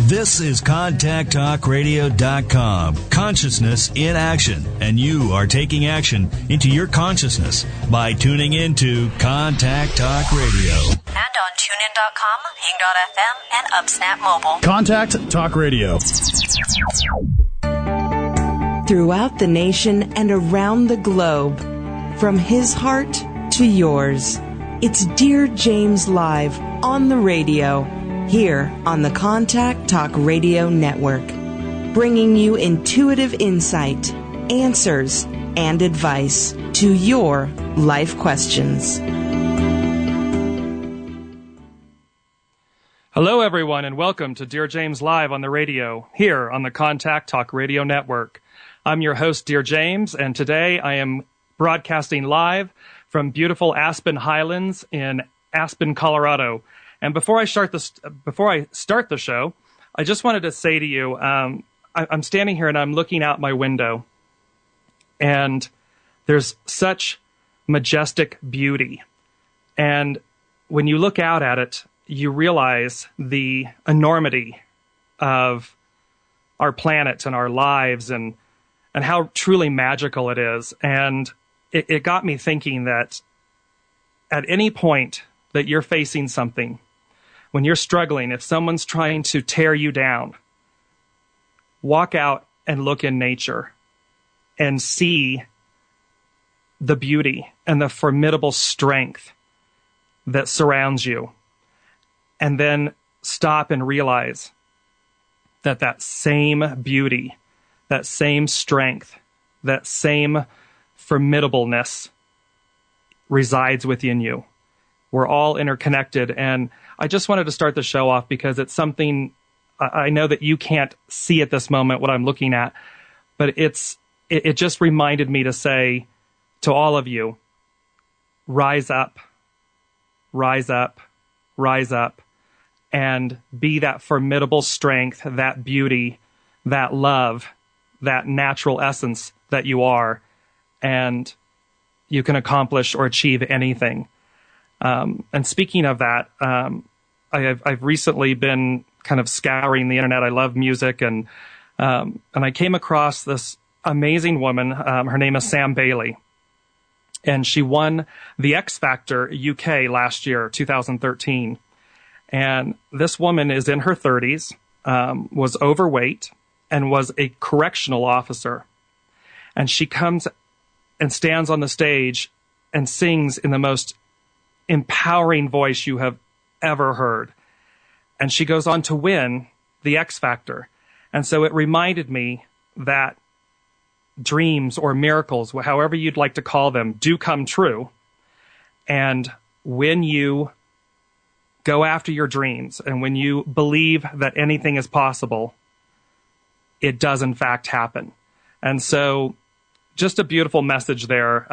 This is ContactTalkRadio.com. Consciousness in action. And you are taking action into your consciousness by tuning into Contact Talk Radio. And on TuneIn.com, Hing.fm, and UpSnap Mobile. Contact Talk Radio. Throughout the nation and around the globe, from his heart to yours, it's Dearjames Live on the radio, here on the Contact Talk Radio Network, bringing you intuitive insight, answers, and advice to your life questions. Hello, everyone, and welcome to Dearjames Live on the radio, here on the Contact Talk Radio Network. I'm your host, Dearjames, and today I am broadcasting live from beautiful Aspen Highlands in Aspen, Colorado. And before I start the show, I just wanted to say to you, I'm standing here and I'm looking out my window, and there's such majestic beauty. And when you look out at it, you realize the enormity of our planet and our lives and how truly magical it is. And it got me thinking that at any point that you're facing something, when you're struggling, if someone's trying to tear you down, walk out and look in nature and see the beauty and the formidable strength that surrounds you. And then stop and realize that that same beauty, that same strength, that same formidableness resides within you. We're all interconnected, and I just wanted to start the show off because it's something I know that you can't see at this moment what I'm looking at, but it just reminded me to say to all of you, rise up, rise up, rise up, and be that formidable strength, that beauty, that love, that natural essence that you are, and you can accomplish or achieve anything. And speaking of that, I've recently been kind of scouring the internet. I love music, and I came across this amazing woman. Her name is Sam Bailey, and she won the X Factor UK last year, 2013. And this woman is in her 30s, was overweight, and was a correctional officer. And she comes and stands on the stage and sings in the most empowering voice you have ever heard. And she goes on to win the X Factor. And so it reminded me that dreams or miracles, however you'd like to call them, do come true. And when you go after your dreams and when you believe that anything is possible, it does in fact happen. And so just a beautiful message there.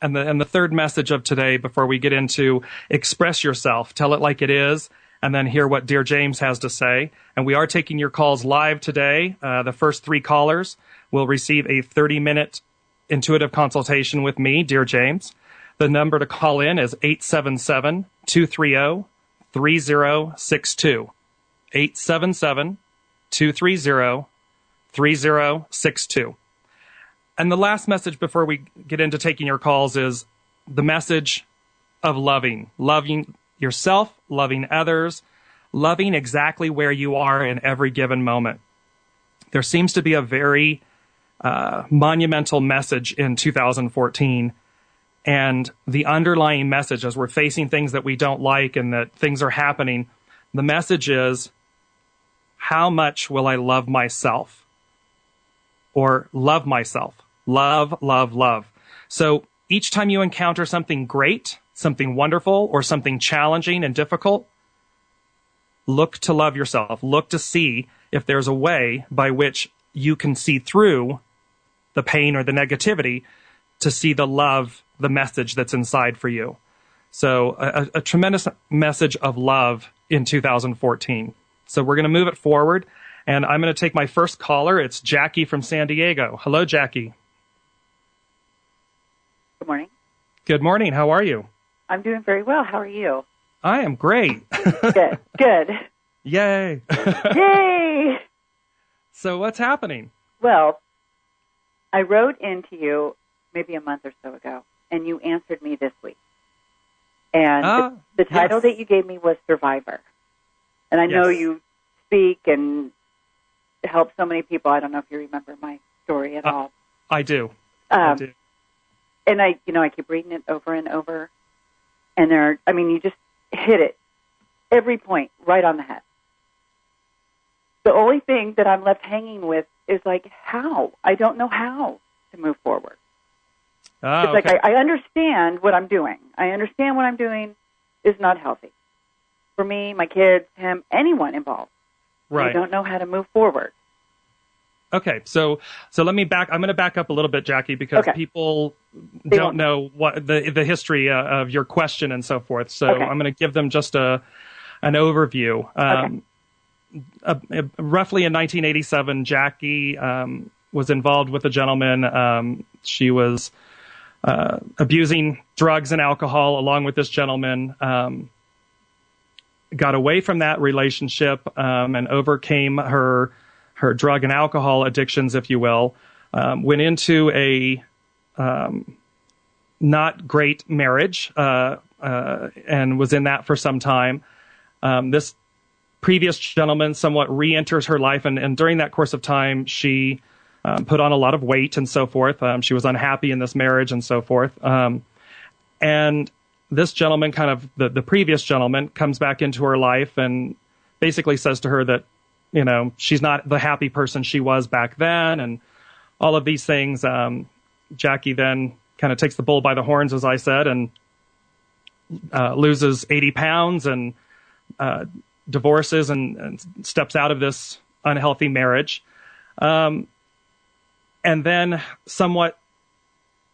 And the third message of today, before we get into express yourself, tell it like it is, and then hear what Dearjames has to say. And we are taking your calls live today. The first 3 callers will receive a 30-minute intuitive consultation with me, Dearjames. The number to call in is 877-230-3062. 877-230-3062. And the last message before we get into taking your calls is the message of loving yourself, loving others, loving exactly where you are in every given moment. There seems to be a very monumental message in 2014, and the underlying message as we're facing things that we don't like and that things are happening, the message is, how much will I love myself? Or love myself. Love, love, love. So each time you encounter something great, something wonderful, or something challenging and difficult, look to love yourself. Look to see if there's a way by which you can see through the pain or the negativity to see the love, the message that's inside for you. So a tremendous message of love in 2014. So we're going to move it forward. And I'm going to take my first caller. It's Jackie from San Diego. Hello, Jackie. Good morning. Good morning. How are you? I'm doing very well. How are you? I am great. Good. Yay! Yay! So what's happening? Well, I wrote into you maybe a month or so ago, and you answered me this week. And the title that you gave me was Survivor. And I know you speak and help so many people. I don't know if you remember my story at all. I do. And I keep reading it over and over. And you just hit it, every point, right on the head. The only thing that I'm left hanging with is like, how? I don't know how to move forward. It's like I understand what I'm doing. I understand what I'm doing is not healthy. For me, my kids, him, anyone involved. Right. I don't know how to move forward. Okay, so let me I'm going to back up a little bit, Jackie, because people don't know what the history of your question and so forth. So I'm going to give them just an overview. Roughly in 1987, Jackie was involved with a gentleman. She was abusing drugs and alcohol along with this gentleman. Got away from that relationship and overcame her drug and alcohol addictions, if you will. Went into a not great marriage and was in that for some time. This previous gentleman somewhat re-enters her life, and during that course of time, she put on a lot of weight and so forth. She was unhappy in this marriage and so forth. And this gentleman, kind of the previous gentleman, comes back into her life and basically says to her that, she's not the happy person she was back then, and all of these things. Jackie then kind of takes the bull by the horns, as I said, and loses 80 pounds and divorces and steps out of this unhealthy marriage. And then somewhat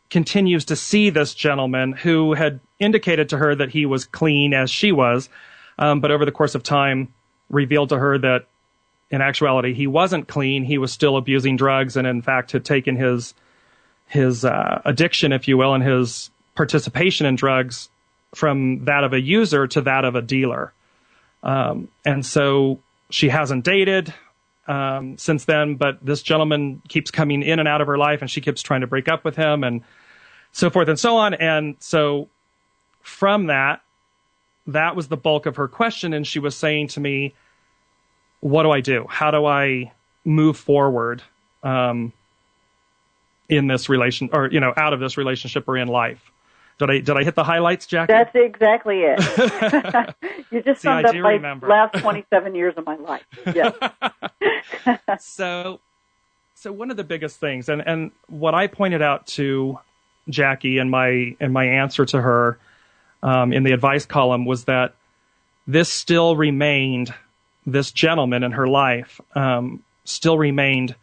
continues to see this gentleman who had indicated to her that he was clean as she was, but over the course of time revealed to her that in actuality he wasn't clean. He was still abusing drugs and in fact had taken his addiction, if you will, and his participation in drugs from that of a user to that of a dealer. And so she hasn't dated since then, but this gentleman keeps coming in and out of her life, and she keeps trying to break up with him and so forth and so on. And so from that was the bulk of her question. And she was saying to me, what do I do? How do I move forward in this relation, or, out of this relationship or in life? Did I hit the highlights, Jackie? That's exactly it. You just summed up my last 27 years of my life. Yes. So one of the biggest things, and what I pointed out to Jackie in my answer to her in the advice column was that this gentleman in her life still remained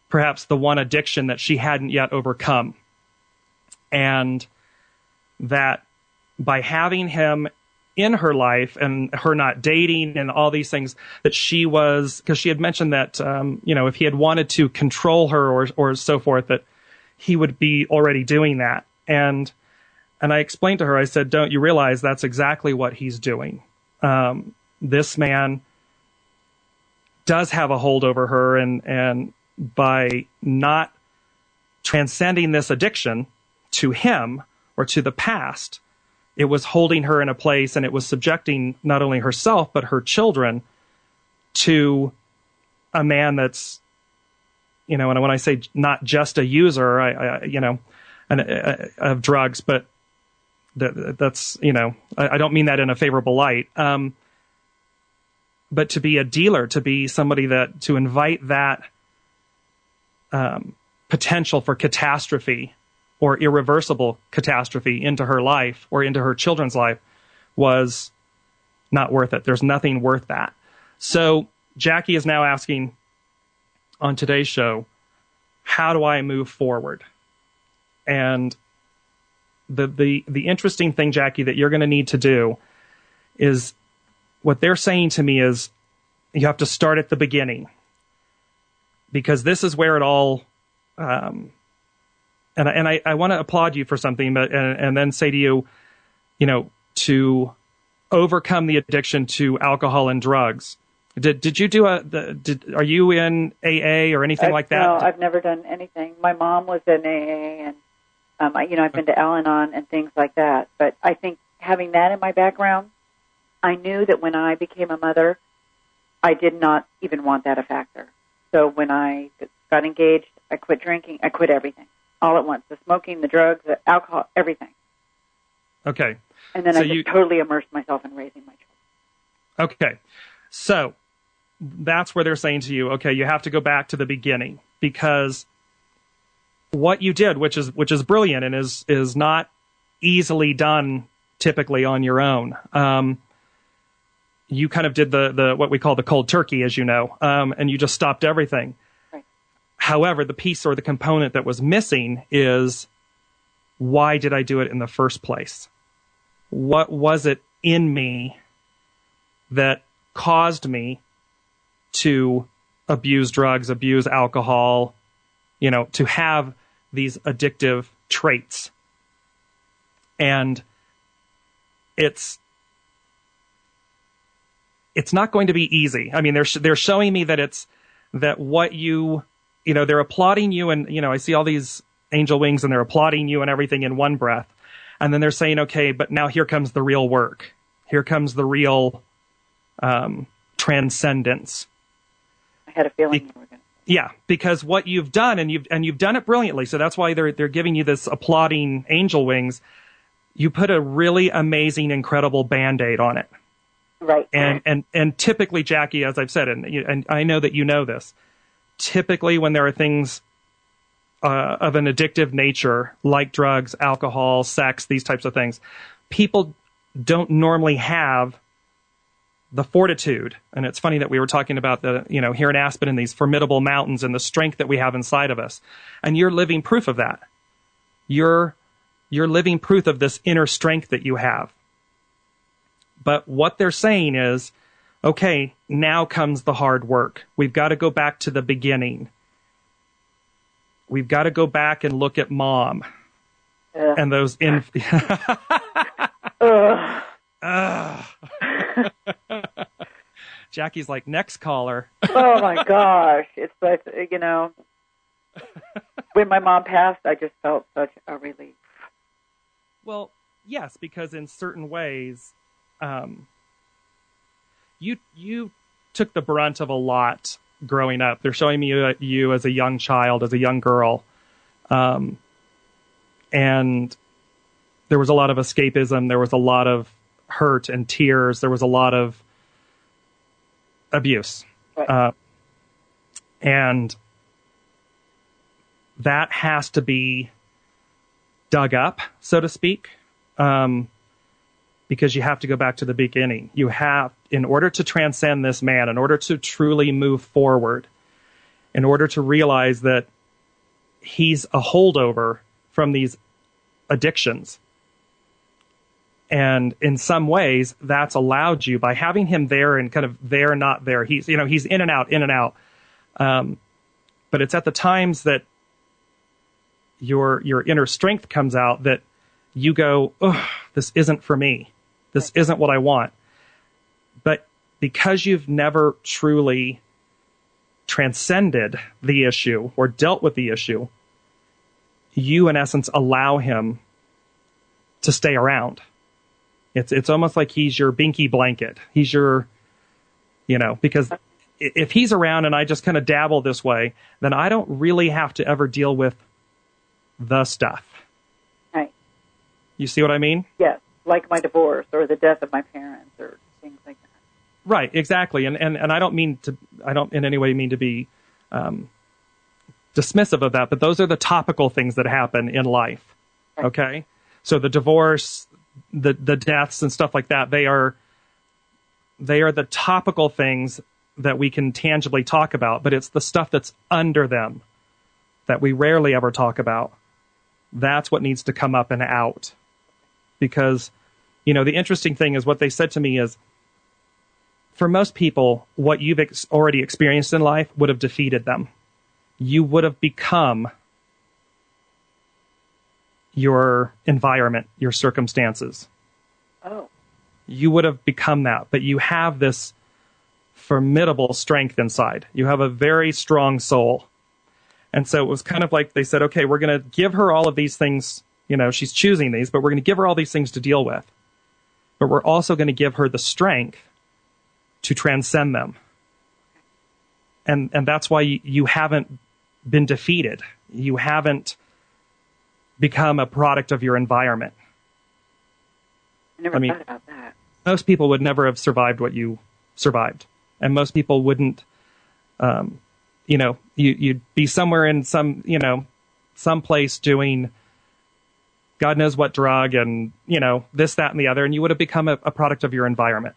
perhaps the one addiction that she hadn't yet overcome. And that by having him in her life and her not dating and all these things, that because she had mentioned that, if he had wanted to control her or so forth, that he would be already doing that. And I explained to her, I said, don't you realize that's exactly what he's doing? This man does have a hold over her, and by not transcending this addiction to him or to the past, it was holding her in a place, and it was subjecting not only herself but her children to a man that's, and when I say not just a user, of drugs, but that's, I don't mean that in a favorable light. But to be a dealer, to be somebody to invite that potential for catastrophe or irreversible catastrophe into her life or into her children's life was not worth it. There's nothing worth that. So Jackie is now asking on today's show, how do I move forward? And the interesting thing, Jackie, that you're going to need to do is, what they're saying to me is, you have to start at the beginning, because this is where it all, and I want to applaud you for something, but and then say to you, to overcome the addiction to alcohol and drugs. Did you do are you in AA or anything like that? No, I've never done anything. My mom was in AA, and I've been to Al-Anon and things like that. But I think having that in my background, I knew that when I became a mother, I did not even want that a factor. So when I got engaged, I quit drinking. I quit everything all at once: the smoking, the drugs, the alcohol, everything. Okay. And then I just totally immersed myself in raising my children. Okay. So that's where they're saying to you, okay, you have to go back to the beginning, because what you did, which is brilliant and is not easily done typically on your own. You kind of did the what we call the cold turkey, as you know, and you just stopped everything. Right. However, the piece or the component that was missing is, why did I do it in the first place? What was it in me that caused me to abuse drugs, abuse alcohol, to have these addictive traits? And it's not going to be easy. I mean, they're showing me that they're applauding you, and I see all these angel wings and they're applauding you and everything in one breath. And then they're saying, okay, but now here comes the real work. Here comes the real transcendence. I had a feeling you were going to. Yeah, because what you've done, and you've done it brilliantly. So that's why they're giving you this applauding angel wings. You put a really amazing, incredible Band-Aid on it. Right. And typically, Jackie, as I've said, and I know that you know this, typically when there are things of an addictive nature, like drugs, alcohol, sex, these types of things, people don't normally have the fortitude. And it's funny that we were talking about here in Aspen and these formidable mountains and the strength that we have inside of us. And you're living proof of that. You're living proof of this inner strength that you have. But what they're saying is, okay, now comes the hard work. We've got to go back to the beginning. We've got to go back and look at Mom and those Jackie's like, next caller. Oh my gosh. It's like, when my mom passed, I just felt such a relief. Well, yes, because in certain ways, you took the brunt of a lot growing up. They're showing me you as a young child, as a young girl. And there was a lot of escapism. There was a lot of hurt and tears. There was a lot of abuse. Right. And that has to be dug up, so to speak, because you have to go back to the beginning. You have, in order to transcend this man, in order to truly move forward, in order to realize that he's a holdover from these addictions. And in some ways, that's allowed you by having him there and kind of there, not there. He's in and out, in and out. But it's at the times that your inner strength comes out that you go, oh, this isn't for me. This isn't what I want. But because you've never truly transcended the issue or dealt with the issue, you, in essence, allow him to stay around. It's almost like he's your binky blanket. He's your, because if he's around and I just kind of dabble this way, then I don't really have to ever deal with the stuff. Right. You see what I mean? Yes, like my divorce or the death of my parents or things like that. Right, exactly. And I don't in any way mean to be dismissive of that, but those are the topical things that happen in life. Right. Okay? So the divorce, the deaths and stuff like that, they are the topical things that we can tangibly talk about, but it's the stuff that's under them that we rarely ever talk about. That's what needs to come up and out. Because, the interesting thing is what they said to me is, for most people, what you've already experienced in life would have defeated them. You would have become your environment, your circumstances. Oh. you would have become that. But you have this formidable strength inside. You have a very strong soul. And so it was kind of like they said, okay, we're going to give her all of these things. You know, she's choosing these, but we're going to give her all these things to deal with. But we're also going to give her the strength to transcend them. And that's why you haven't been defeated. You haven't become a product of your environment. I never thought about that. Most people would never have survived what you survived. And most people wouldn't, you'd be somewhere in some place doing God knows what drug and, this, that, and the other, and you would have become a product of your environment.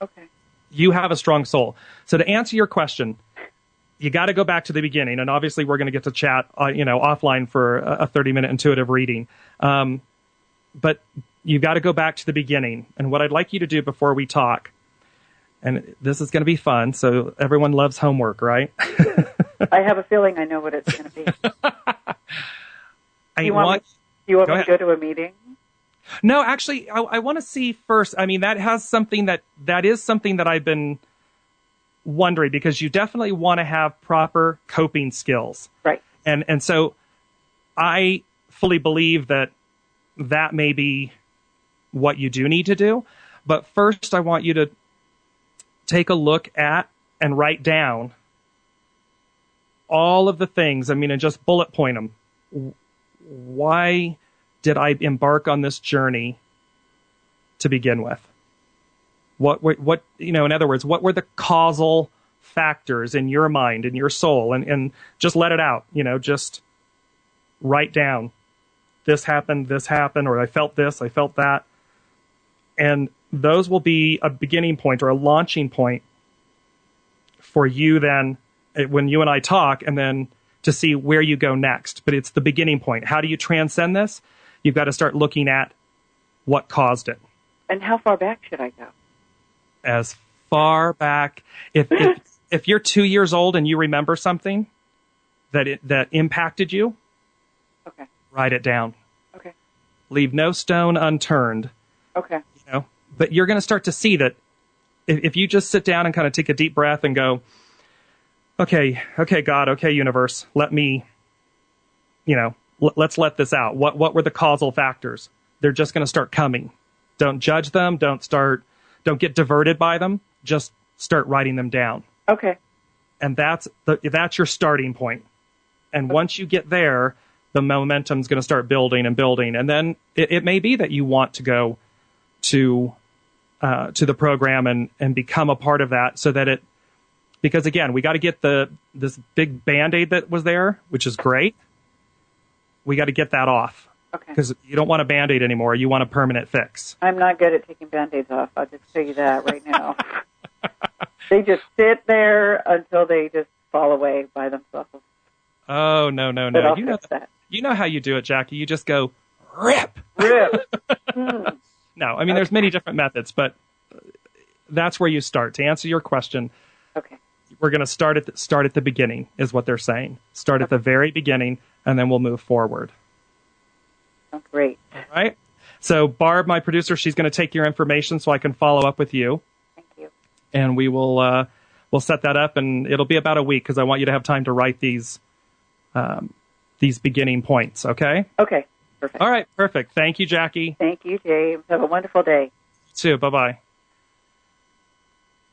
Okay. You have a strong soul. So to answer your question, you got to go back to the beginning, and obviously we're going to get to chat, offline for a 30-minute intuitive reading. But you got to go back to the beginning. And what I'd like you to do before we talk, and this is going to be fun, so everyone loves homework, right? I have a feeling I know what it's going to be. Do you want me to go to a meeting? No, actually, I want to see first. I mean, that is something that I've been wondering, because you definitely want to have proper coping skills. Right. And so I fully believe that may be what you do need to do. But first, I want you to take a look at and write down all of the things. I mean, and just bullet point them. Why did I embark on this journey to begin with? What in other words, what were the causal factors in your mind, in your soul, and just let it out, just write down, this happened, or I felt this, I felt that. And those will be a beginning point or a launching point for you then when you and I talk, and then to see where you go next. But it's the beginning point. How do you transcend this? You've got to start looking at what caused it. And how far back should I go? As far back, if you're 2 years old and you remember something that impacted you, okay, write it down. Okay. Leave no stone unturned. Okay. But you're going to start to see that if you just sit down and kind of take a deep breath and go, okay, God, okay, universe, let me, let's let this out. What were the causal factors? They're just going to start coming. Don't judge them. Don't get diverted by them. Just start writing them down. Okay. And that's your starting point. And once you get there, the momentum's going to start building and building. And then it may be that you want to go to the program and become a part of that, so that because again, we got to get this big Band-Aid that was there, which is great. We got to get that off. Okay. Because you don't want a Band-Aid anymore. You want a permanent fix. I'm not good at taking Band-Aids off. I'll just tell you that right now. They just sit there until they just fall away by themselves. Oh, no. You know how you do it, Jackie. You just go, rip. No, I mean, there's many different methods, but that's where you start. To answer your question, okay, we're going to start at the beginning, is what they're saying. Start at the very beginning, and then we'll move forward. Oh, great. All right. So Barb, my producer, she's going to take your information so I can follow up with you. Thank you. And we will we'll set that up, and it'll be about a week because I want you to have time to write these beginning points. Okay. Okay. Perfect. All right. Perfect. Thank you, Jackie. Thank you, James. Have a wonderful day. You too. Bye-bye.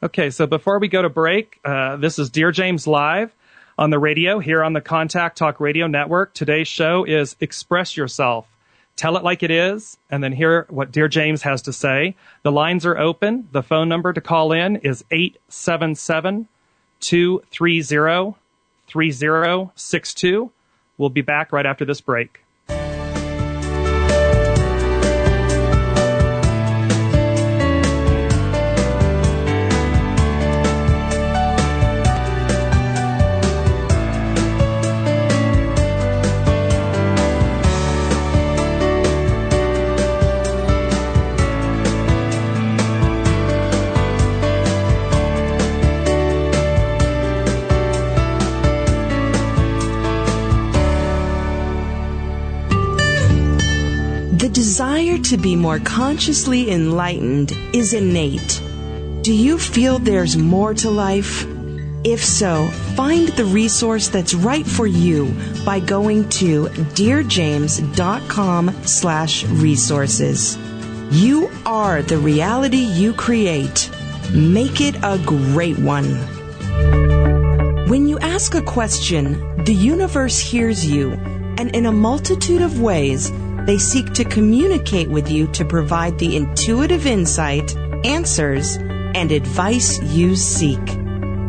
Okay, so before we go to break, this is Dearjames Live on the radio here on the Contact Talk Radio Network. Today's show is Express Yourself. Tell it like it is, and then hear what Dearjames has to say. The lines are open. The phone number to call in is 877-230-3062. We'll be back right after this break. desire to be more consciously enlightened is innate. Do you feel there's more to life? If so, find the resource that's right for you by going to dearjames.com/resources. You are the reality you create. Make it a great one. When you ask a question, the universe hears you, and in a multitude of ways, they seek to communicate with you to provide the intuitive insight, answers, and advice you seek.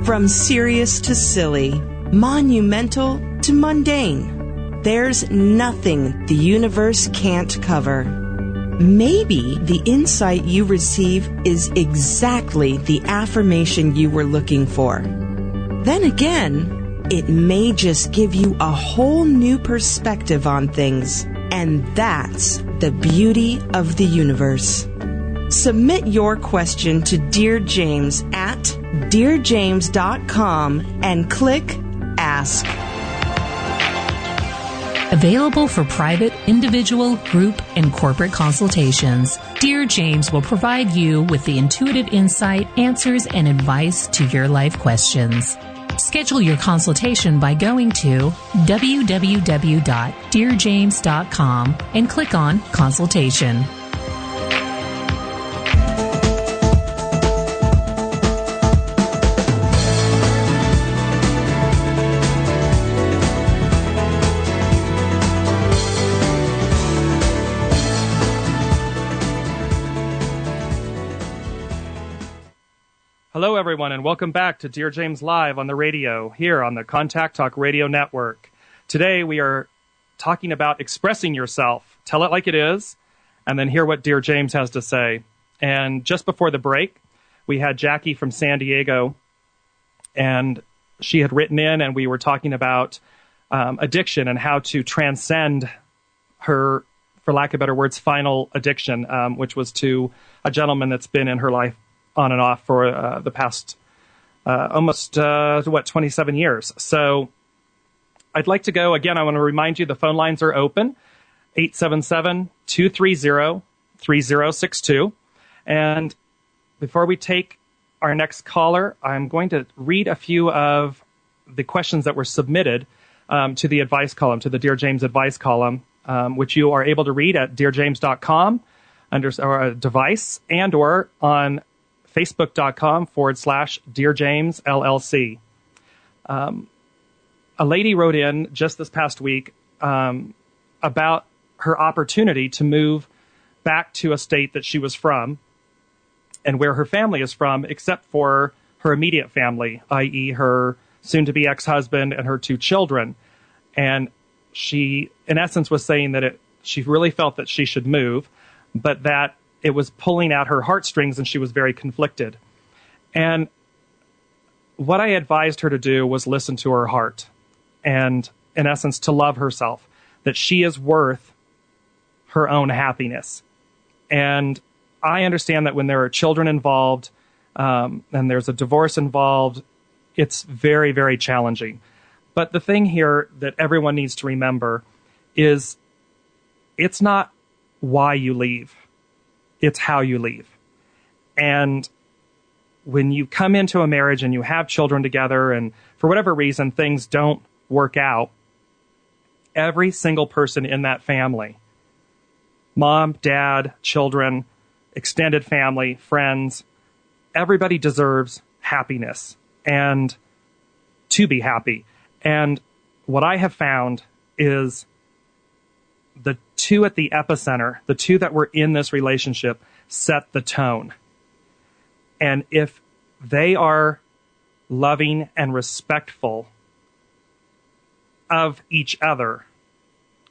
From serious to silly, monumental to mundane, there's nothing the universe can't cover. Maybe the insight you receive is exactly the affirmation you were looking for. Then again, it may just give you a whole new perspective on things, and that's the beauty of the universe. Submit your question to Dear James at dearjames.com and click Ask. Available for private, individual, group, and corporate consultations, Dear James will provide you with the intuitive insight, answers, and advice to your life questions. Schedule your consultation by going to www.dearjames.com and click on Consultation. Hello, everyone, and welcome back to Dear James Live on the radio, here on the Contact Talk Radio Network. Today, we are talking about expressing yourself. Tell it like it is, and then hear what Dear James has to say. And just before the break, we had Jackie from San Diego, and she had written in, and we were talking about addiction and how to transcend her, for lack of better words, final addiction, which was to a gentleman that's been in her life on and off for the past almost 27 years. So I'd like to go again. I want to remind you the phone lines are open, 877-230-3062. And before we take our next caller, I'm going to read a few of the questions that were submitted to the advice column, to the Dear James advice column, which you are able to read at dearjames.com under a device and or on facebook.com/Dear James LLC. A lady wrote in just this past week about her opportunity to move back to a state that she was from and where her family is from, except for her immediate family, i.e. her soon-to-be ex-husband and her 2 children. And she, in essence, was saying that she really felt that she should move, but that it was pulling at her heartstrings and she was very conflicted. And what I advised her to do was listen to her heart and, in essence, to love herself, that she is worth her own happiness. And I understand that when there are children involved and there's a divorce involved, it's very, very challenging. But the thing here that everyone needs to remember is it's not why you leave. It's how you leave. And when you come into a marriage and you have children together and for whatever reason things don't work out, every single person in that family, mom, dad, children, extended family, friends, everybody deserves happiness and to be happy. And what I have found is the 2 at the epicenter, the 2 that were in this relationship, set the tone. And if they are loving and respectful of each other,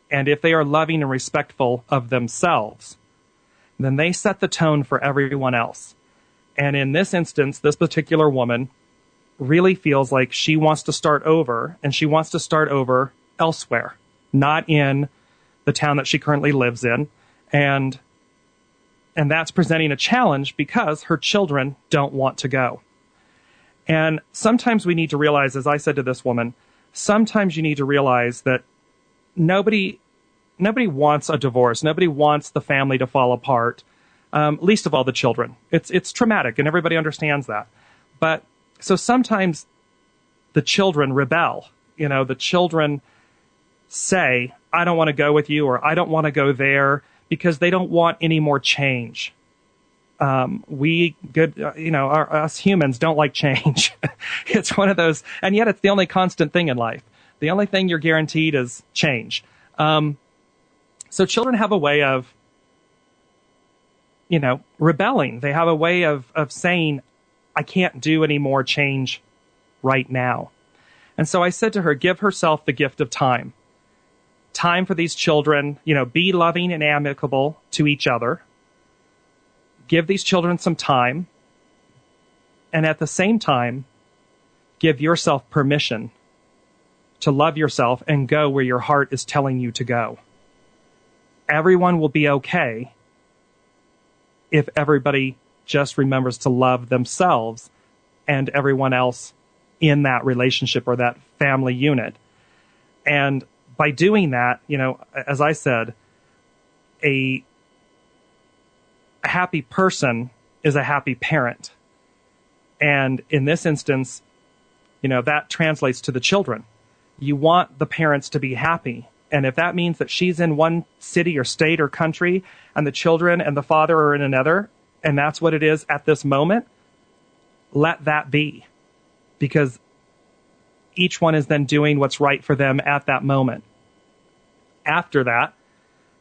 and if they are loving and respectful of themselves, then they set the tone for everyone else. And in this instance, this particular woman really feels like she wants to start over, and she wants to start over elsewhere, not in the town that she currently lives in. And that's presenting a challenge because her children don't want to go. And sometimes we need to realize, as I said to this woman, sometimes you need to realize that nobody nobody wants a divorce. Nobody wants the family to fall apart. Least of all the children. It's traumatic, and everybody understands that. But so sometimes the children rebel. The children say, I don't want to go with you, or I don't want to go there, because they don't want any more change. Us humans don't like change. It's one of those, and yet it's the only constant thing in life. The only thing you're guaranteed is change. So children have a way of, rebelling. They have a way of saying, I can't do any more change right now. And so I said to her, give herself the gift of time. Time for these children, be loving and amicable to each other. Give these children some time. And at the same time, give yourself permission to love yourself and go where your heart is telling you to go. Everyone will be okay if everybody just remembers to love themselves and everyone else in that relationship or that family unit. And by doing that, as I said, a happy person is a happy parent. And in this instance, that translates to the children. You want the parents to be happy. And if that means that she's in one city or state or country and the children and the father are in another, and that's what it is at this moment, let that be. Because each one is then doing what's right for them at that moment. After that,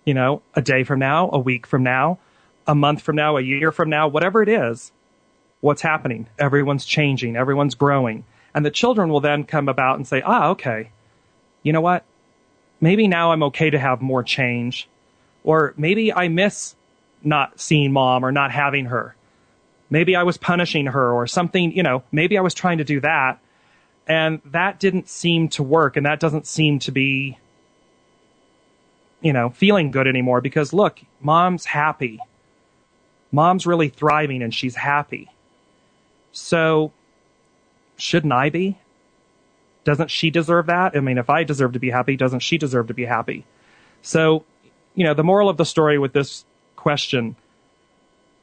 a day from now, a week from now, a month from now, a year from now, whatever it is, what's happening? Everyone's changing. Everyone's growing. And the children will then come about and say, okay, you know what? Maybe now I'm okay to have more change. Or maybe I miss not seeing mom or not having her. Maybe I was punishing her or something, maybe I was trying to do that. And that didn't seem to work. And that doesn't seem to be, feeling good anymore, because look, mom's happy. Mom's really thriving and she's happy. So shouldn't I be? Doesn't she deserve that? I mean, if I deserve to be happy, doesn't she deserve to be happy? So, the moral of the story with this question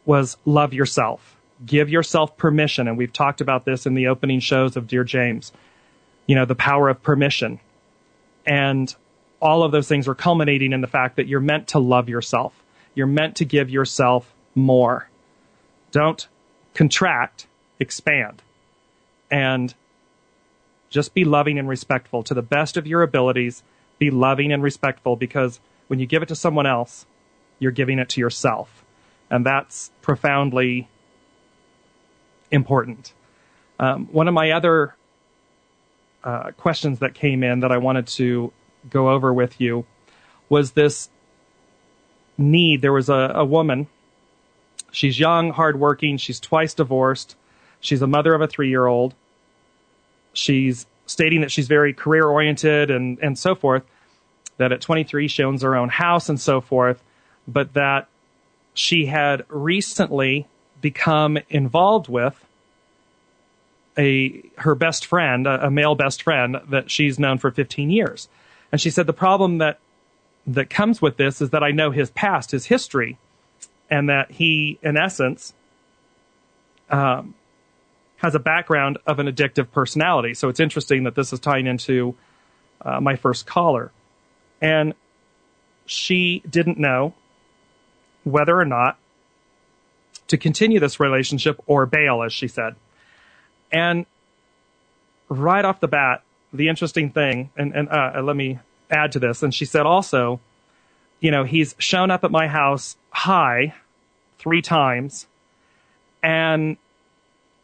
was love yourself. Give yourself permission. And we've talked about this in the opening shows of Dearjames. The power of permission. And all of those things are culminating in the fact that you're meant to love yourself. You're meant to give yourself more. Don't contract, expand. And just be loving and respectful to the best of your abilities. Be loving and respectful, because when you give it to someone else, you're giving it to yourself. And that's profoundly important. One of my other questions that came in that I wanted to go over with you was this need. There was a woman. She's young, hardworking. She's twice divorced. She's a mother of a 3-year-old. She's stating that she's very career-oriented and so forth, that at 23 she owns her own house and so forth, but that she had recently become involved with her best friend, a male best friend that she's known for 15 years. And she said the problem that comes with this is that I know his past, his history, and that he, in essence, has a background of an addictive personality. So it's interesting that this is tying into my first caller. And she didn't know whether or not to continue this relationship or bail, as she said. And right off the bat, the interesting thing, and let me add to this, and she said also, he's shown up at my house high 3 times, and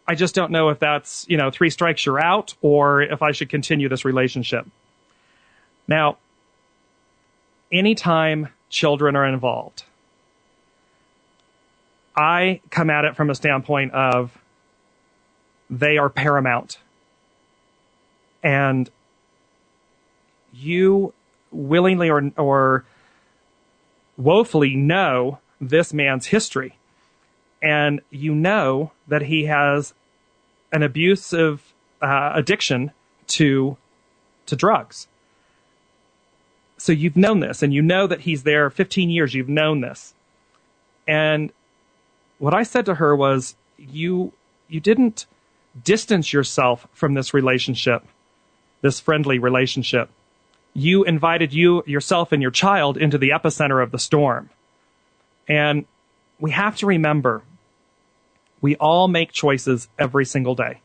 I just don't know if that's, 3 strikes you're out, or if I should continue this relationship. Now, anytime children are involved, I come at it from a standpoint of they are paramount. And you willingly or woefully know this man's history. And you know that he has an abusive addiction to drugs. So you've known this, and you know that he's there 15 years. You've known this. And what I said to her was, you didn't distance yourself from this relationship, this friendly relationship. You invited yourself and your child into the epicenter of the storm. And we have to remember, we all make choices every single day.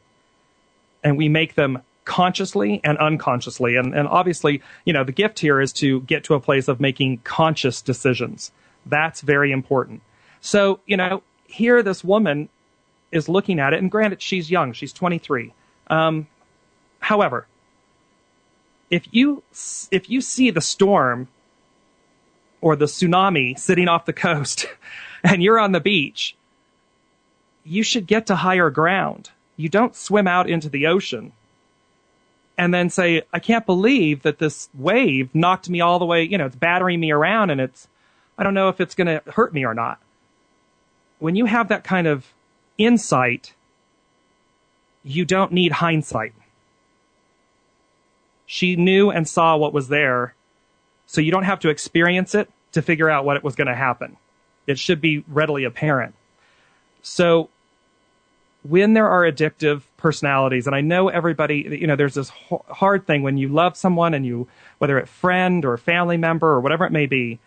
And we make them consciously and unconsciously. And obviously, the gift here is to get to a place of making conscious decisions. That's very important. So, here this woman is looking at it, and granted, she's young. She's 23. However, if you see the storm or the tsunami sitting off the coast and you're on the beach, you should get to higher ground. You don't swim out into the ocean and then say, I can't believe that this wave knocked me all the way, it's battering me around, and I don't know if it's going to hurt me or not. When you have that kind of insight, you don't need hindsight. She knew and saw what was there, so you don't have to experience it to figure out what was going to happen. It should be readily apparent. So when there are addictive personalities, and I know everybody, there's this hard thing when you love someone, and whether it's friend or family member or whatever it may be,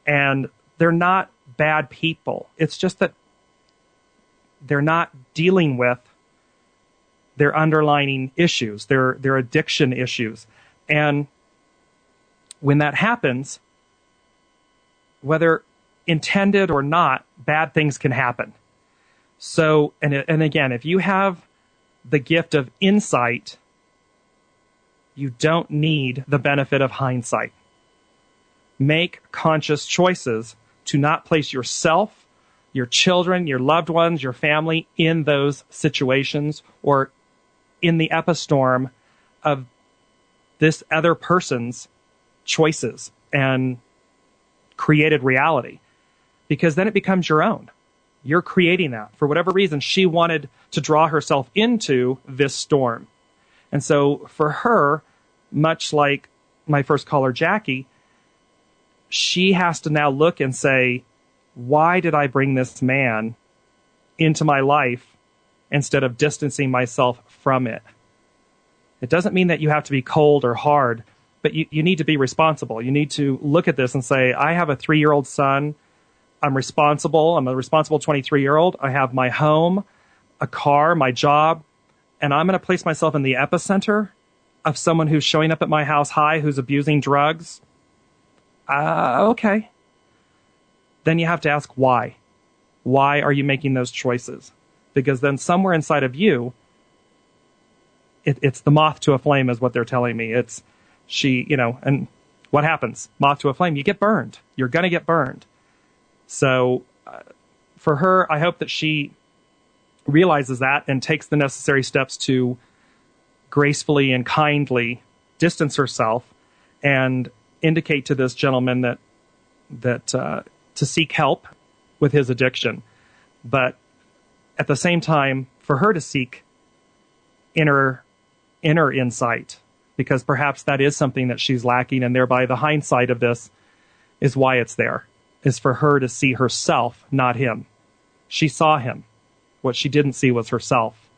and they're not bad people. It's just that they're not dealing with their underlying issues, their addiction issues. And when that happens, whether intended or not, bad things can happen. So, and again, if you have the gift of insight, you don't need the benefit of hindsight. Make conscious choices to not place yourself, your children, your loved ones, your family in those situations or in the epistorm of this other person's choices and created reality. Because then it becomes your own. You're creating that. For whatever reason, she wanted to draw herself into this storm. And so for her, much like my first caller, Jackie, she has to now look and say, why did I bring this man into my life instead of distancing myself from it? It doesn't mean that you have to be cold or hard, but you need to be responsible. You need to look at this and say, I have a 3-year-old son. I'm responsible. I'm a responsible 23-year-old. I have my home, a car, my job, and I'm going to place myself in the epicenter of someone who's showing up at my house high, who's abusing drugs. Okay. Then you have to ask why. Why are you making those choices? Because then somewhere inside of you, it's the moth to a flame is what they're telling me. It's and what happens? Moth to a flame, you get burned. You're going to get burned. So for her, I hope that she realizes that and takes the necessary steps to gracefully and kindly distance herself and indicate to this gentleman that to seek help with his addiction. But at the same time, for her to seek inner insight, because perhaps that is something that she's lacking, and thereby the hindsight of this is why it's there, is for her to see herself, not him. She saw him. What she didn't see was herself.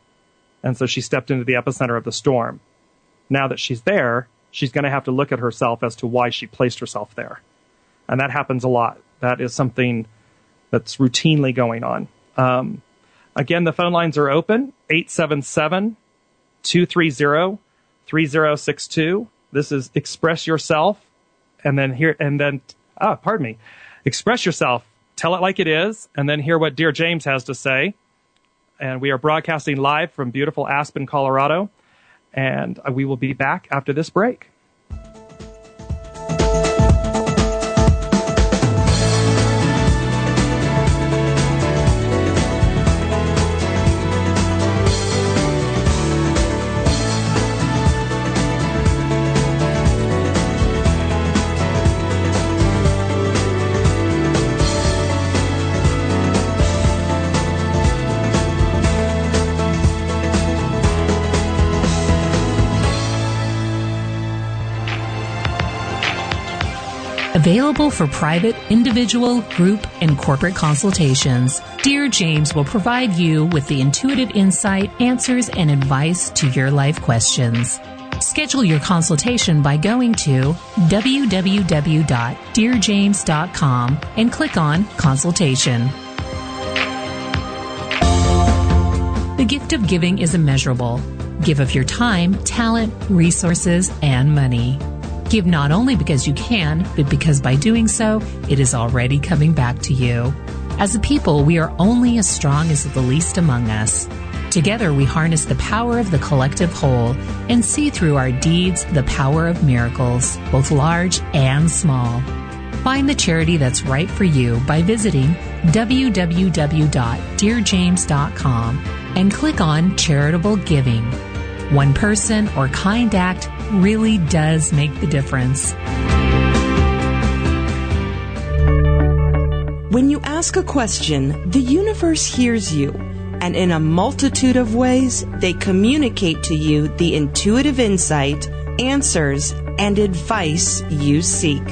And so she stepped into the epicenter of the storm. Now that she's there, she's going to have to look at herself as to why she placed herself there. And that happens a lot. That is something that's routinely going on. Again, the phone lines are open, 877-230-3062. This is Express Yourself. Express yourself. Tell it like it is, and then hear what Dearjames has to say. And we are broadcasting live from beautiful Aspen, Colorado. And we will be back after this break. Available for private, individual, group, and corporate consultations, Dearjames will provide you with the intuitive insight, answers, and advice to your life questions. Schedule your consultation by going to www.dearjames.com and click on Consultation. The gift of giving is immeasurable. Give of your time, talent, resources, and money. Give not only because you can, but because by doing so, it is already coming back to you. As a people, we are only as strong as the least among us. Together, we harness the power of the collective whole and see through our deeds the power of miracles, both large and small. Find the charity that's right for you by visiting www.dearjames.com and click on Charitable Giving. One person or kind act really does make the difference. When you ask a question, the universe hears you, and in a multitude of ways, they communicate to you the intuitive insight, answers, and advice you seek.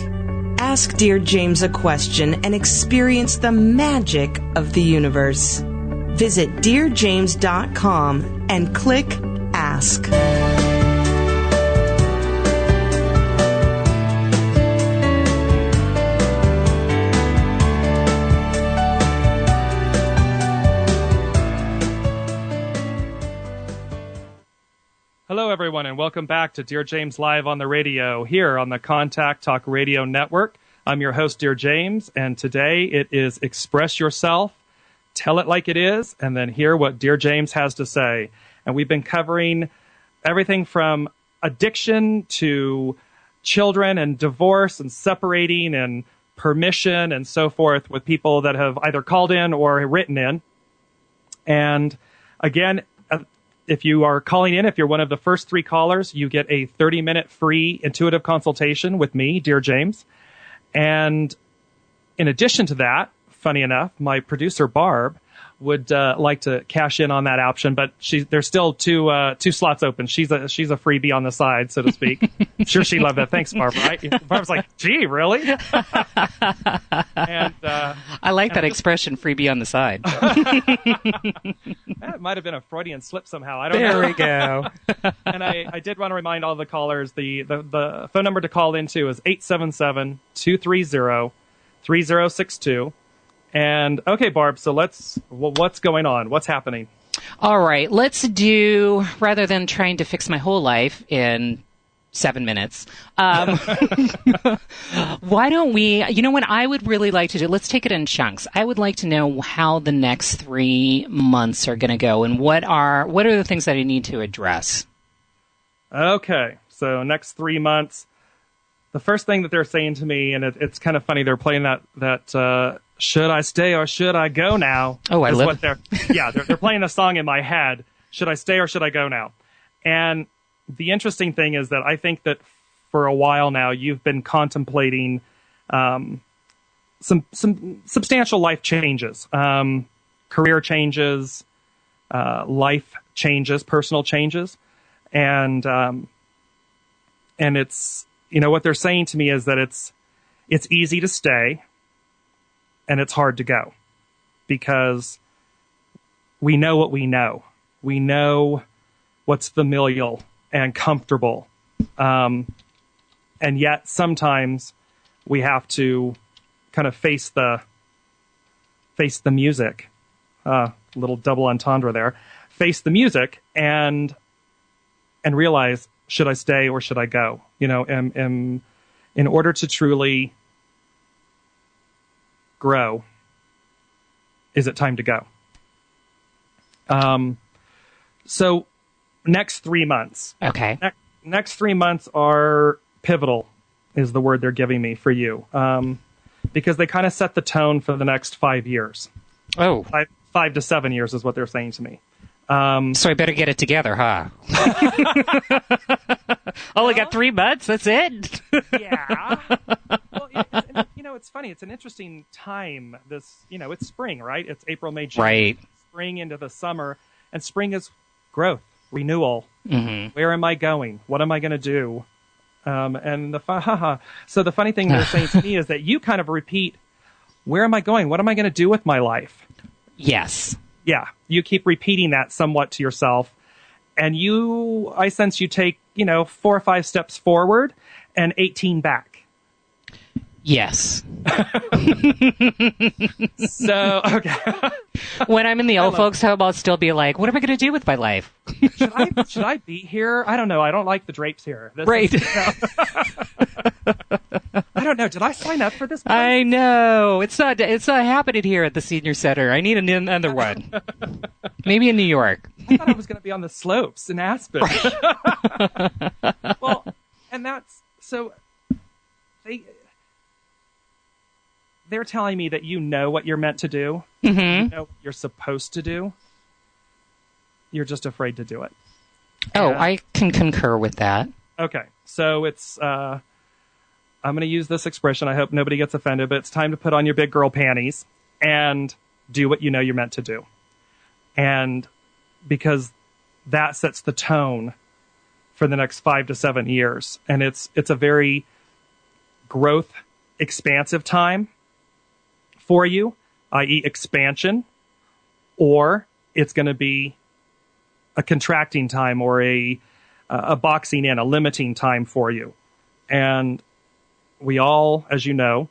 Ask Dearjames a question and experience the magic of the universe. Visit Dearjames.com and click Ask. Hello, everyone, and welcome back to Dearjames Live on the radio here on the Contact Talk Radio Network. I'm your host, Dearjames, and today it is Express Yourself, Tell It Like It Is, and then hear what Dearjames has to say. And we've been covering everything from addiction to children and divorce and separating and permission and so forth with people that have either called in or written in. And again, if you are calling in, if you're one of the first 3 callers, you get a 30-minute free intuitive consultation with me, Dearjames. And in addition to that, funny enough, my producer, Barb, would like to cash in on that option, but there's still two slots open. She's a freebie on the side, so to speak. I'm sure she loved that. Thanks, Barb. Right? Barb's like, gee, really? And I like that expression, freebie on the side. That might have been a Freudian slip somehow. I don't know. There we go. And I did want to remind all the callers, the phone number to call into is 877-230-3062. And okay, Barb, so what's going on? What's happening? All right, let's do, rather than trying to fix my whole life in 7 minutes, why don't we, what I would really like to do, let's take it in chunks. I would like to know how the next 3 months are going to go and what are the things that I need to address. Okay, so next 3 months, the first thing that they're saying to me, and it's kind of funny, they're playing that should I stay or should I go now? Oh, I love it. They're playing the song in my head. Should I stay or should I go now? And the interesting thing is that I think that for a while now you've been contemplating some substantial life changes, career changes, life changes, personal changes, and it's what they're saying to me is that it's easy to stay. And it's hard to go because we know what we know. We know what's familial and comfortable. And yet sometimes we have to kind of face the music. Little double entendre there. Face the music and realize, should I stay or should I go? In order to truly grow, is it time to go? So next 3 months. Okay. Next 3 months are pivotal, is the word they're giving me for you. Because they kind of set the tone for the next 5 years. Oh. 5 to 7 years is what they're saying to me. So I better get it together, huh? Only got 3 months, that's it? Yeah. Well, it's funny. It's an interesting time. It's spring, right? It's April, May, June. Right. Spring into the summer. And spring is growth, renewal. Mm-hmm. Where am I going? What am I going to do? And so the funny thing they're saying to me is that you kind of repeat, where am I going? What am I going to do with my life? Yes. Yeah. You keep repeating that somewhat to yourself. And I sense you take, 4 or 5 steps forward and 18 back. Yes. So, okay. When I'm in the old folks' home, I'll still be like, what am I going to do with my life? Should I be here? I don't know. I don't like the drapes here. Right. I don't know. Did I sign up for this place? I know. It's not happening here at the senior center. I need another one. Maybe in New York. I thought I was going to be on the slopes in Aspen. Well, and that's so they're telling me that you know what you're meant to do. Mm-hmm. You know what you're supposed to do. You're just afraid to do it. Oh, I can concur with that. Okay. So it's, I'm going to use this expression. I hope nobody gets offended, but it's time to put on your big girl panties and do what you know you're meant to do. And because that sets the tone for the next 5 to 7 years. And it's a very growth, expansive time for you, i.e. expansion, or it's going to be a contracting time or a boxing in, a limiting time for you. And we all, as you know,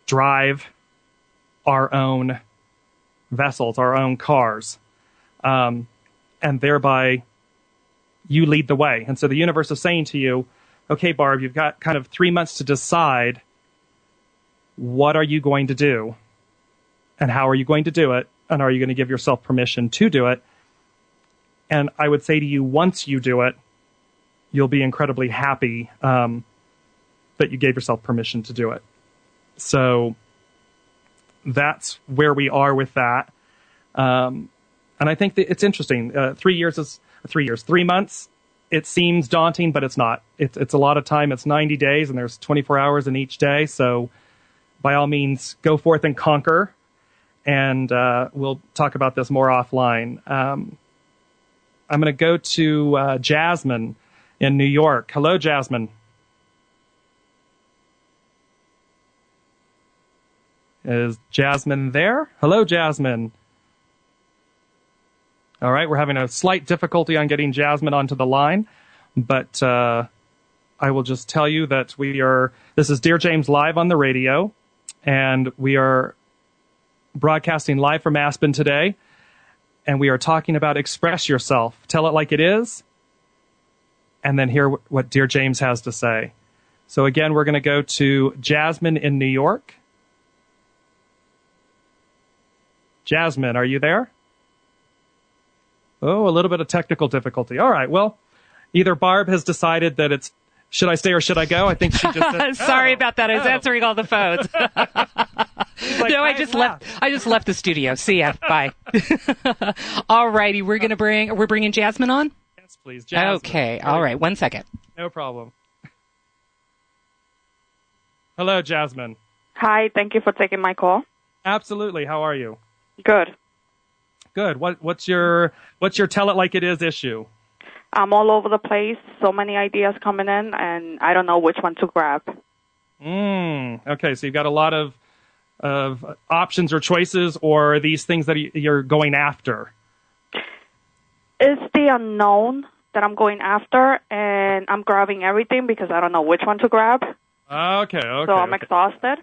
drive our own vessels, our own cars, and thereby you lead the way. And so the universe is saying to you, okay, Barb, you've got kind of 3 months to decide what are you going to do and how are you going to do it, and are you going to give yourself permission to do it? And I would say to you, once you do it, you'll be incredibly happy that you gave yourself permission to do it. So that's where we are with that. And I think that it's interesting. 3 months. It seems daunting, but it's not. It's a lot of time. It's 90 days, and there's 24 hours in each day. So by all means, go forth and conquer. And we'll talk about this more offline. I'm going to go to Jasmine in New York. Hello, Jasmine. Is Jasmine there? Hello, Jasmine. All right, we're having a slight difficulty on getting Jasmine onto the line, but I will just tell you that this is Dearjames Live on the radio, and we are broadcasting live from Aspen today, and we are talking about express yourself. Tell it like it is, and then hear what Dearjames has to say. So again, we're going to go to Jasmine in New York. Jasmine, are you there? Oh, a little bit of technical difficulty. All right, well, either Barb has decided that it's, should I stay or should I go? I think she just said, Sorry about that. I was answering all the phones. like, no, I just left the studio. See ya. Bye. All righty, we're bringing Jasmine on? Yes, please. Jasmine. Okay, all right. 1 second. No problem. Hello, Jasmine. Hi, thank you for taking my call. Absolutely. How are you? Good. Good. What's your tell it like it is issue? I'm all over the place. So many ideas coming in, and I don't know which one to grab. Okay, so you've got a lot of options or choices, or these things that you're going after. It's the unknown that I'm going after, and I'm grabbing everything because I don't know which one to grab. Okay. So I'm exhausted.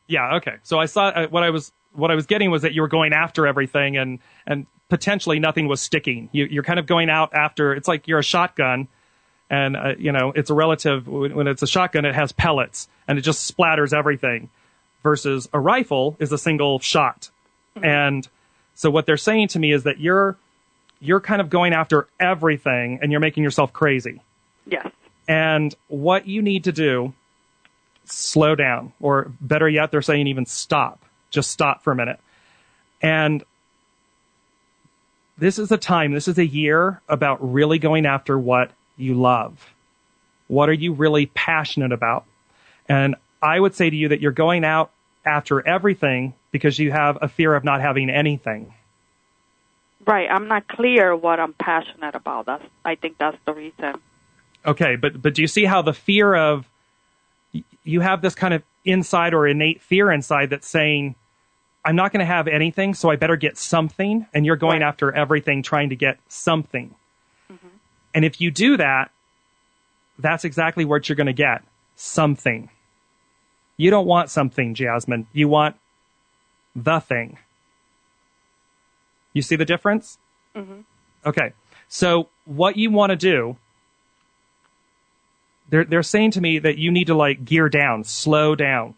Yeah. Okay. So I saw what I was getting was that you were going after everything, and potentially nothing was sticking. You're kind of going out after. It's like you're a shotgun, and it's a relative. When it's a shotgun, it has pellets, and it just splatters everything. Versus a rifle is a single shot. Mm-hmm. And so what they're saying to me is that you're kind of going after everything, and you're making yourself crazy. Yes. And what you need to do, slow down, or better yet, they're saying even stop. Just stop for a minute. And this is a year about really going after what you love. What are you really passionate about? And I would say to you that you're going out after everything because you have a fear of not having anything. Right. I'm not clear what I'm passionate about. I think that's the reason. Okay, but do you see how the fear of, you have this kind of inside or innate fear inside that's saying, I'm not going to have anything, so I better get something, and you're going after everything trying to get something. Mm-hmm. And if you do that, that's exactly what you're going to get, something. You don't want something, Jasmine. You want the thing. You see the difference? Mm-hmm. Okay. So what you want to do, they're saying to me that you need to like gear down, slow down,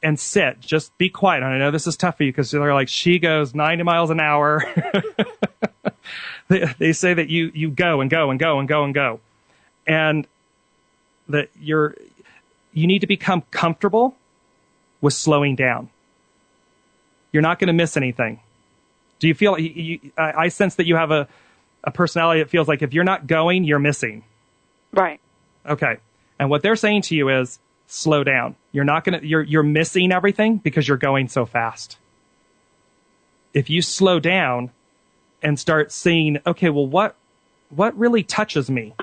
and sit. Just be quiet. And I know this is tough for you because they're like, she goes 90 miles an hour. They say that you go and go and go and go and go. And that you need to become comfortable with slowing down. You're not going to miss anything. Do you feel, I sense that you have a personality that feels like if you're not going, you're missing. Right. Okay. And what they're saying to you is slow down. You're missing everything because you're going so fast. If you slow down and start seeing, okay, well, what really touches me?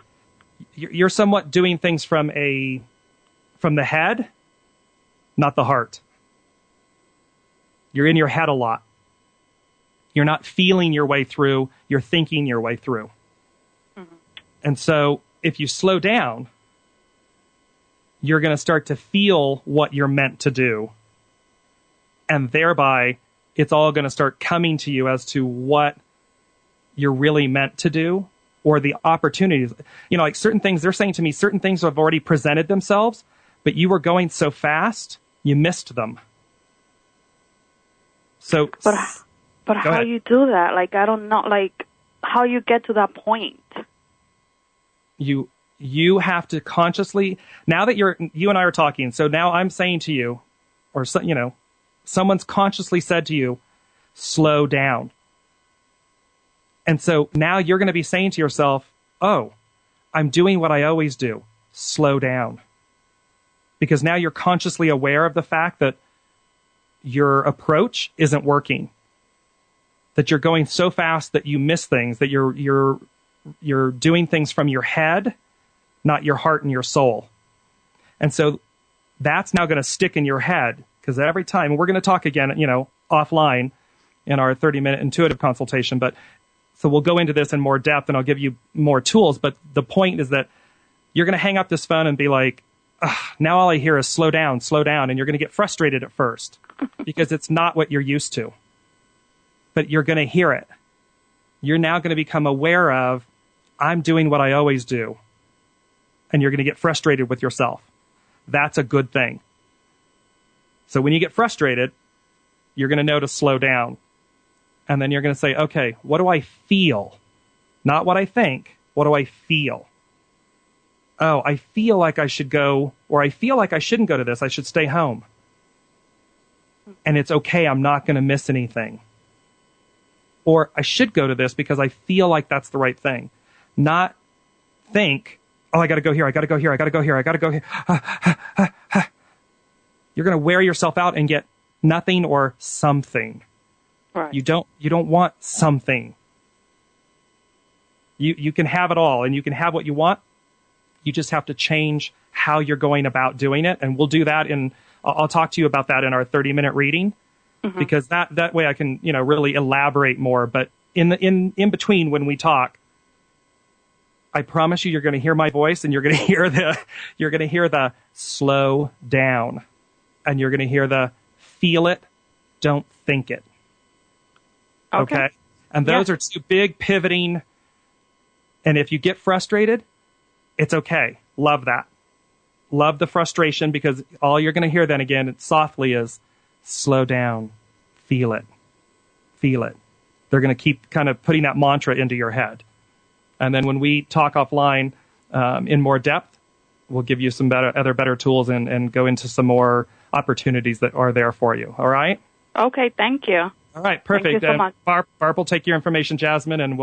You're somewhat doing things from the head, not the heart. You're in your head a lot. You're not feeling your way through. You're thinking your way through. Mm-hmm. And so if you slow down, you're going to start to feel what you're meant to do. And thereby, it's all going to start coming to you as to what you're really meant to do or the opportunities. You know, like certain things, they're saying to me, certain things have already presented themselves, but you were going so fast, you missed them. So, but how you do that? Like, I don't know, like, how you get to that point. You have to consciously, now that you and I are talking, so now I'm saying to you, or, you know, someone's consciously said to you, slow down. And so now you're going to be saying to yourself, oh, I'm doing what I always do, slow down. Because now you're consciously aware of the fact that your approach isn't working. That you're going so fast that you miss things, that you're doing things from your head, not your heart and your soul. And so that's now going to stick in your head, because every time, and we're going to talk again, you know, offline in our 30-minute intuitive consultation, but so we'll go into this in more depth and I'll give you more tools. But the point is that you're going to hang up this phone and be like, now all I hear is slow down, and you're going to get frustrated at first because it's not what you're used to. But you're going to hear it. You're now going to become aware of, I'm doing what I always do. And you're going to get frustrated with yourself. That's a good thing. So when you get frustrated, you're going to know to slow down. And then you're going to say, okay, what do I feel? Not what I think. What do I feel? Oh, I feel like I should go, or I feel like I shouldn't go to this. I should stay home. And it's okay. I'm not going to miss anything. Or I should go to this because I feel like that's the right thing. Not think, oh, I got to go here. I got to go here. I got to go here. I got to go here. You're going to wear yourself out and get nothing or something. Right. You don't want something. You can have it all and you can have what you want. You just have to change how you're going about doing it. And we'll do that I'll talk to you about that in our 30-minute reading. Mm-hmm. Because that way I can, you know, really elaborate more. But in between when we talk, I promise you're going to hear my voice and you're going to hear the slow down, and you're going to hear the feel it, don't think it. Okay? And those are two big pivoting. And if you get frustrated, it's okay. Love that. Love the frustration, because all you're going to hear then again softly is slow down, feel it, feel it. They're going to keep kind of putting that mantra into your head. And then when we talk offline in more depth, we'll give you some better tools and go into some more opportunities that are there for you. All right? Okay, thank you. All right, perfect. Thank you so much. Barb will take your information, Jasmine, and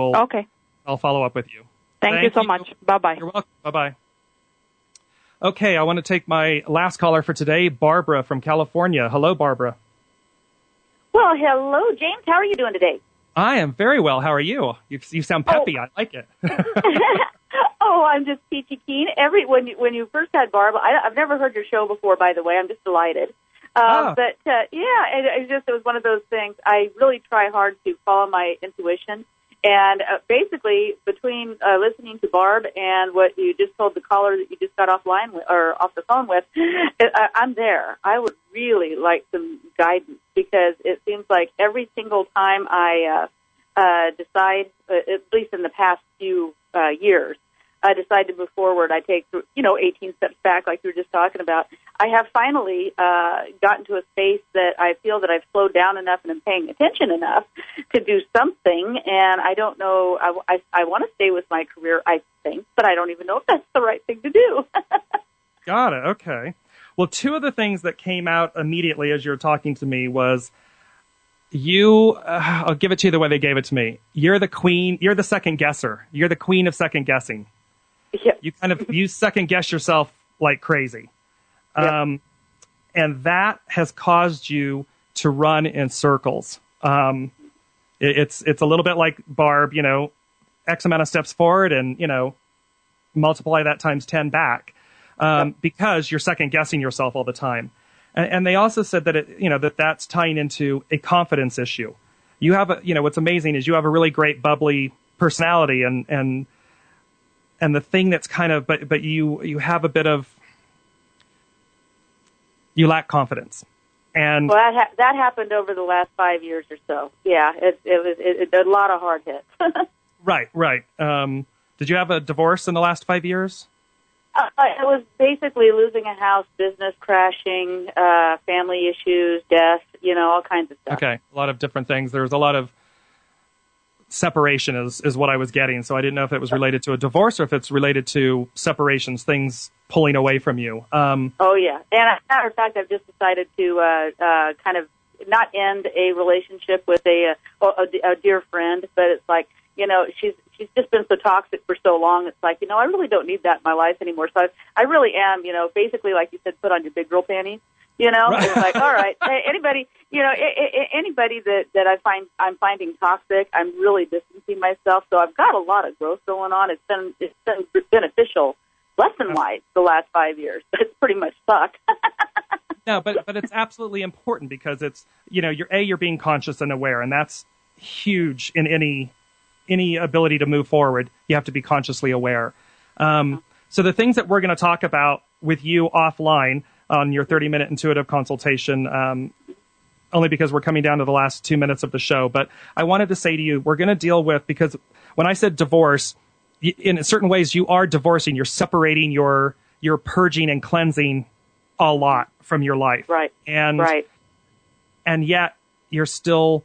I'll follow up with you. Thank you so much. Bye-bye. You're welcome. Bye-bye. Okay, I want to take my last caller for today, Barbara from California. Hello, Barbara. Well, hello, James. How are you doing today? I am very well. How are you? You sound peppy. I like it. Oh, I'm just peachy keen. When you first had Barb, I've never heard your show before, by the way. I'm just delighted. But it was one of those things. I really try hard to follow my intuition. And basically, between listening to Barb and what you just told the caller that you just got offline with, or off the phone with, I'm there. I would really like some guidance, because it seems like every single time I decide, at least in the past few years, I decide to move forward, I take 18 steps back, like you were just talking about. I have finally gotten to a space that I feel that I've slowed down enough and am paying attention enough to do something. And I don't know, I want to stay with my career, I think, but I don't even know if that's the right thing to do. Got it. Okay. Well, two of the things that came out immediately as you were talking to me was I'll give it to you the way they gave it to me. You're the queen. You're the second guesser. You're the queen of second guessing. Yeah. You second guess yourself like crazy. Yep. And that has caused you to run in circles. It's a little bit like Barb, X amount of steps forward and, multiply that times 10 back, because you're second guessing yourself all the time. And they also said that that's tying into a confidence issue. You have what's amazing is you have a really great bubbly personality, and the thing that's kind of, but you have a bit of, you lack confidence. And well, that happened over the last 5 years or so. Yeah, it was a lot of hard hits. Right. Did you have a divorce in the last 5 years? It was basically losing a house, business crashing, family issues, death, all kinds of stuff. Okay, a lot of different things. There was a lot of separation is what I was getting, so I didn't know if it was related to a divorce or if it's related to separations, things pulling away from you. Oh, yeah. And as a matter of fact, I've just decided to kind of not end a relationship with a dear friend, but it's like, she's just been so toxic for so long. It's like, I really don't need that in my life anymore. So I really am, basically, like you said, put on your big girl panties. Right. It's like, all right, hey, anybody that I'm finding toxic, I'm really distancing myself. So I've got a lot of growth going on. It's been beneficial, lesson-wise, the last 5 years. It's pretty much sucked. No, but it's absolutely important, because it's, you're being conscious and aware, and that's huge in any ability to move forward. You have to be consciously aware. So the things that we're going to talk about with you offline on your 30-minute intuitive consultation, only because we're coming down to the last 2 minutes of the show. But I wanted to say to you, we're going to deal with, because when I said divorce, in certain ways you are divorcing. You're separating, you're purging and cleansing a lot from your life. Right. And yet you're still,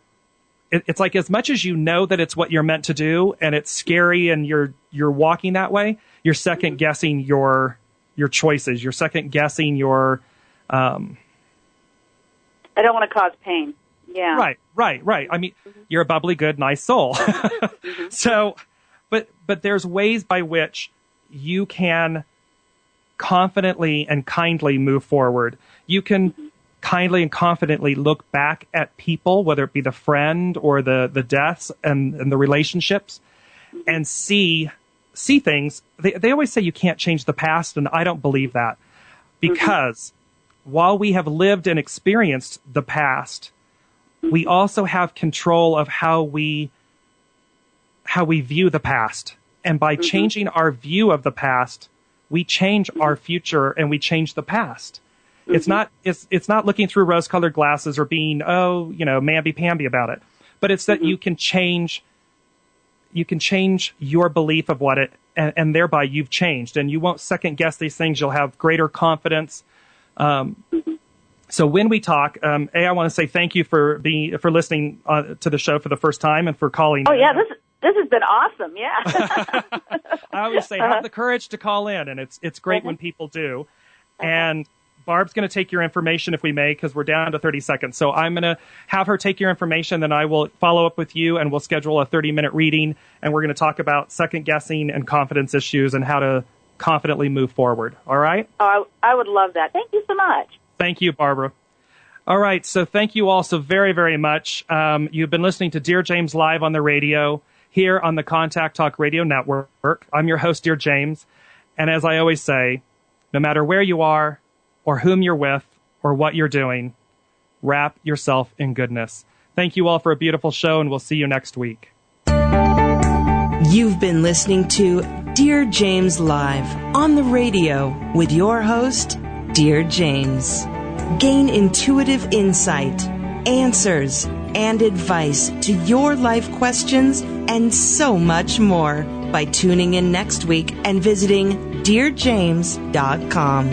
it's like, as much as you know that it's what you're meant to do and it's scary and you're walking that way, you're second guessing your choices. You're second guessing your, I don't want to cause pain. Yeah. Right. I mean, you're a bubbly, good, nice soul. So, but there's ways by which you can confidently and kindly move forward. You can kindly and confidently look back at people, whether it be the friend or the deaths and the relationships, and see things. They always say you can't change the past, and I don't believe that, because while we have lived and experienced the past, we also have control of how we view the past. And by changing our view of the past, we change our future and we change the past. It's not looking through rose-colored glasses or being, mamby-pamby about it. But it's that you can change your belief of what it, and thereby you've changed. And you won't second guess these things. You'll have greater confidence. So when we talk, I want to say thank you for listening to the show for the first time and for calling. Oh, yeah, this has been awesome. Yeah. I always say have the courage to call in, and it's great when people do. And Barb's going to take your information if we may, because we're down to 30 seconds. So I'm going to have her take your information, then I will follow up with you, and we'll schedule a 30-minute reading, and we're going to talk about second guessing and confidence issues and how to confidently move forward. All right? Oh, I would love that. Thank you so much. Thank you, Barbara. All right, so thank you all so very, very much. You've been listening to Dearjames Live on the radio here on the Contact Talk Radio Network. I'm your host, Dearjames. And as I always say, no matter where you are or whom you're with or what you're doing, wrap yourself in goodness. Thank you all for a beautiful show, and we'll see you next week. You've been listening to Dear James Live on the radio with your host, Dear James. Gain intuitive insight, answers, and advice to your life questions and so much more by tuning in next week and visiting DearJames.com.